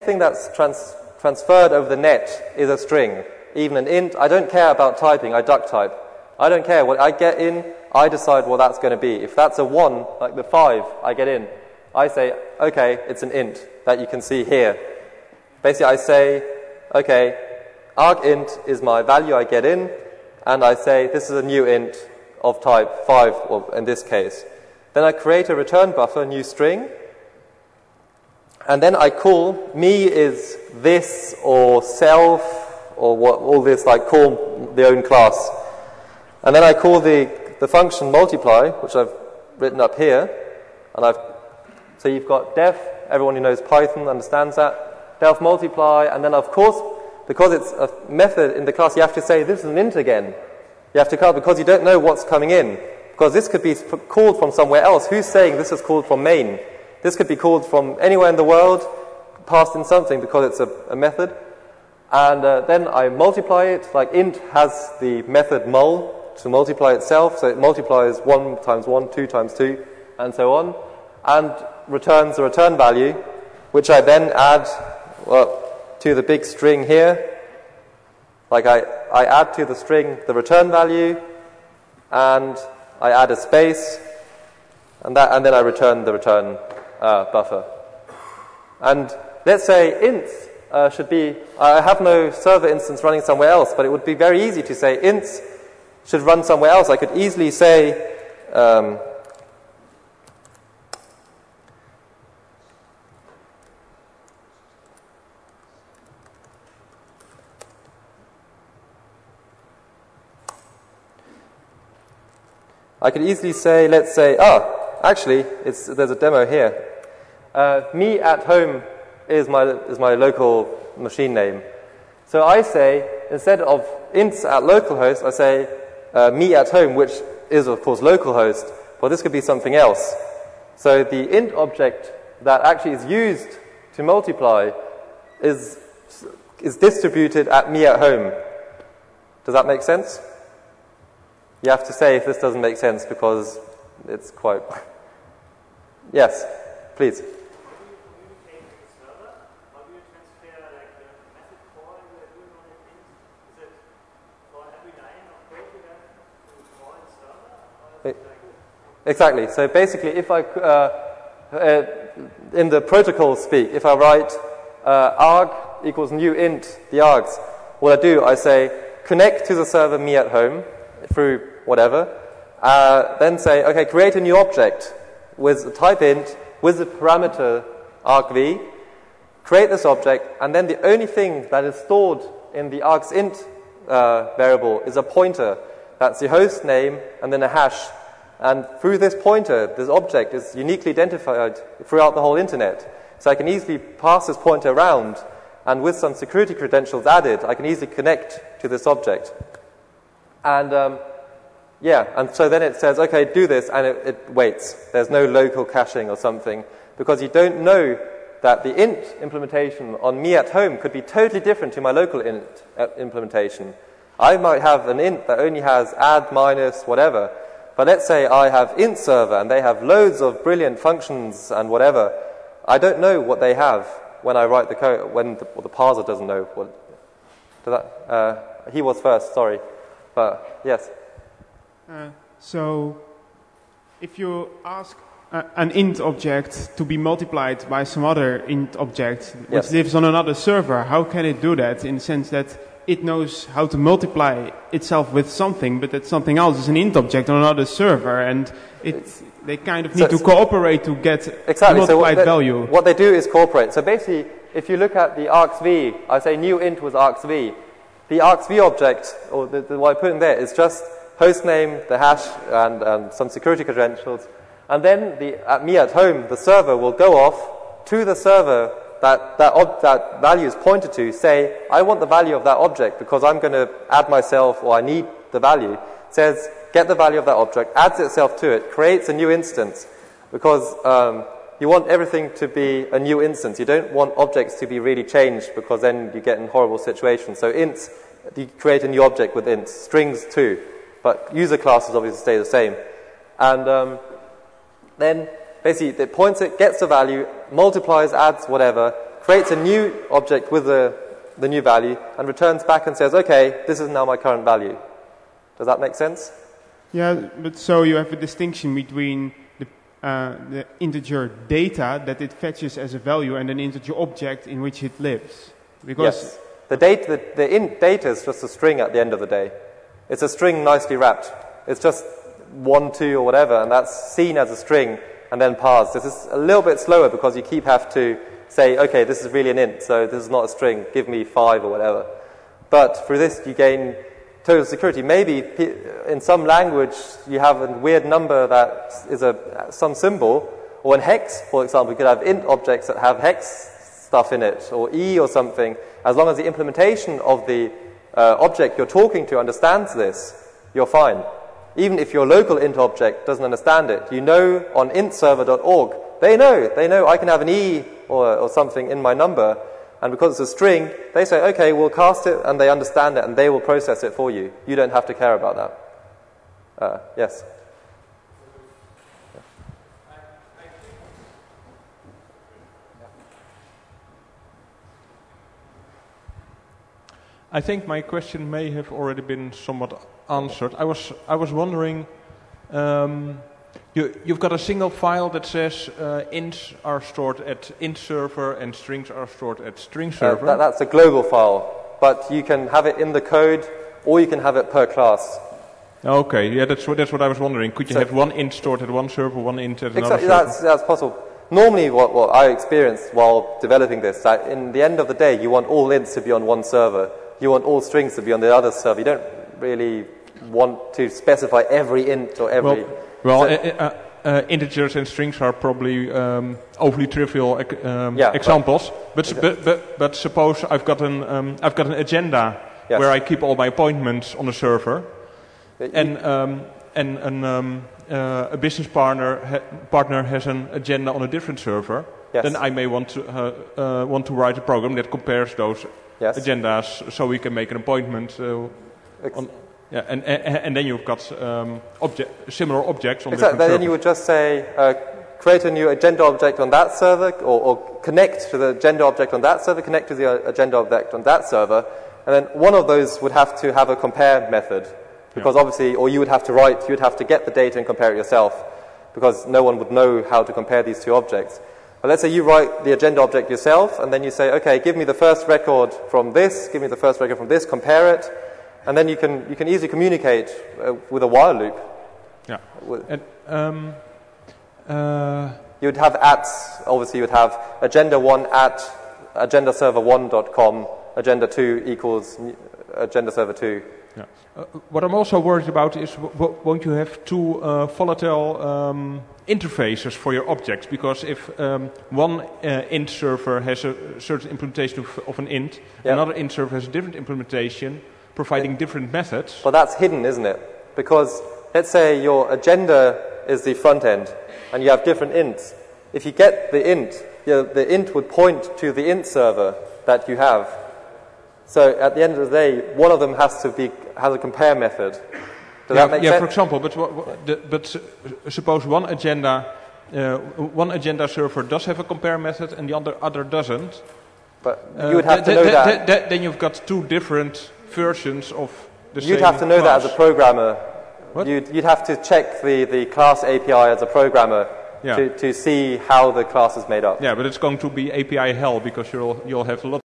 Anything that's transferred over the net is a string. Even an int, I don't care about typing, I duck type. I don't care what I get in, I decide what that's going to be. If that's a 1, like the 5 I get in, I say, okay, it's an int that you can see here. Basically I say, okay, argint is my value I get in, and I say this is a new int of type 5, or in this case. Then I create a return buffer, new string, and then I call me is this or self or what, all this, like call the own class. And then I call the function multiply, which I've written up here, and so you've got def, everyone who knows Python understands that, def multiply, and then of course, because it's a method in the class, you have to say this is an int again. You have to call, because you don't know what's coming in, because this could be called from somewhere else. Who's saying this is called from main? This could be called from anywhere in the world, passed in something because it's a method. And then I multiply it, like int has the method mul to multiply itself, so it multiplies 1 times 1, 2 times 2, and so on, and returns the return value, which I then add to the big string here. Like I add to the string the return value, and I add a space, and then I return the return buffer. And let's say ints should be, I have no server instance running somewhere else, but it would be very easy to say ints should run somewhere else. I could easily say let's say, actually, there's a demo here. Me at home is my local machine name. So I say, instead of ints at localhost, I say me at home, which is of course localhost, but this could be something else. So the int object that actually is used to multiply is distributed at me at home. Does that make sense? You have to say if this doesn't make sense because it's quite... Yes, please. Exactly. So basically, if I, in the protocol speak, if I write arg equals new int, the args, what I do, I say connect to the server me at home through whatever, then say, okay, create a new object with a type int with the parameter argv, create this object, and then the only thing that is stored in the argsint variable is a pointer. That's the host name and then a hash. And through this pointer, this object is uniquely identified throughout the whole internet. So I can easily pass this pointer around, and with some security credentials added, I can easily connect to this object. And and so then it says, okay, do this, and it waits. There's no local caching or something, because you don't know that the int implementation on me at home could be totally different to my local int implementation. I might have an int that only has add, minus, whatever. But let's say I have int server and they have loads of brilliant functions and whatever. I don't know what they have when I write the code, when the parser doesn't know what. He was first, sorry. But yes. So if you ask an int object to be multiplied by some other int object which lives on another server, how can it do that in the sense that it knows how to multiply itself with something, but that something else is an int object on another server, and they kind of need to cooperate to get the multiplied value. What they do is cooperate. So basically, if you look at the argsv, I say new int was argsv. The argsv object, or what I put in there, is just hostname, the hash, and some security credentials. And then at me at home, the server will go off to the server that value is pointed to, say, I want the value of that object because I'm going to add myself, or I need the value. It says, get the value of that object, adds itself to it, creates a new instance, because you want everything to be a new instance. You don't want objects to be really changed, because then you get in horrible situations. So ints, you create a new object with ints, strings too, but user classes obviously stay the same. And then basically, it points it, gets the value, multiplies, adds, whatever, creates a new object with the new value, and returns back and says, okay, this is now my current value. Does that make sense? Yeah, but so you have a distinction between the integer data that it fetches as a value and an integer object in which it lives. Because yes. The int data is just a string at the end of the day. It's a string nicely wrapped. It's just 1, 2, or whatever, and that's seen as a string and then parsed. This is a little bit slower because you have to say, okay, this is really an int, so this is not a string, give me 5 or whatever. But through this you gain total security. Maybe in some language you have a weird number that is some symbol, or in hex, for example, you could have int objects that have hex stuff in it, or E or something. As long as the implementation of the object you're talking to understands this, you're fine. Even if your local int object doesn't understand it, you know on intserver.org, they know I can have an E or something in my number, and because it's a string, they say, okay, we'll cast it, and they understand it, and they will process it for you. You don't have to care about that. Yes? I think my question may have already been somewhat answered. I was wondering, you've got a single file that says ints are stored at int server and strings are stored at string server. That's a global file, but you can have it in the code, or you can have it per class. Okay, yeah, that's what I was wondering. Could you have one int stored at one server, one int at another server? That's possible. Normally, what I experienced while developing this, that in the end of the day, you want all ints to be on one server. You want all strings to be on the other server. You don't really want to specify every int or every... Integers and strings are probably overly trivial examples. But suppose I've got an agenda where I keep all my appointments on a server, and a business partner has an agenda on a different server. Yes. Then I may want to write a program that compares those agendas, so we can make an appointment. And then you've got similar objects on different servers. Then you would just say, create a new agenda object on that server, or connect to the agenda object on that server, connect to the agenda object on that server, and then one of those would have to have a compare method, because obviously, or you would have to get the data and compare it yourself, because no one would know how to compare these two objects. But let's say you write the agenda object yourself, and then you say, okay, give me the first record from this, give me the first record from this, compare it, and then you can easily communicate with a while loop. Yeah. You would have ats. Obviously, you would have agenda1 at agendaserver1.com, agenda2 equals agendaserver2. Yeah. What I'm also worried about is won't you have two volatile interfaces for your objects? Because if one int server has a certain implementation of an int, another int server has a different implementation, providing different methods. Well, that's hidden, isn't it? Because let's say your agenda is the front end, and you have different ints. If you get the int would point to the int server that you have. So at the end of the day, one of them has a compare method. Does that make sense? Yeah, for example, but suppose one agenda server does have a compare method and the other doesn't. But you would have to know that. Then you've got two different versions of the same You'd have to know class. that as a programmer. What? You'd have to check the class API as a programmer to see how the class is made up. Yeah, but it's going to be API hell because you'll have a lot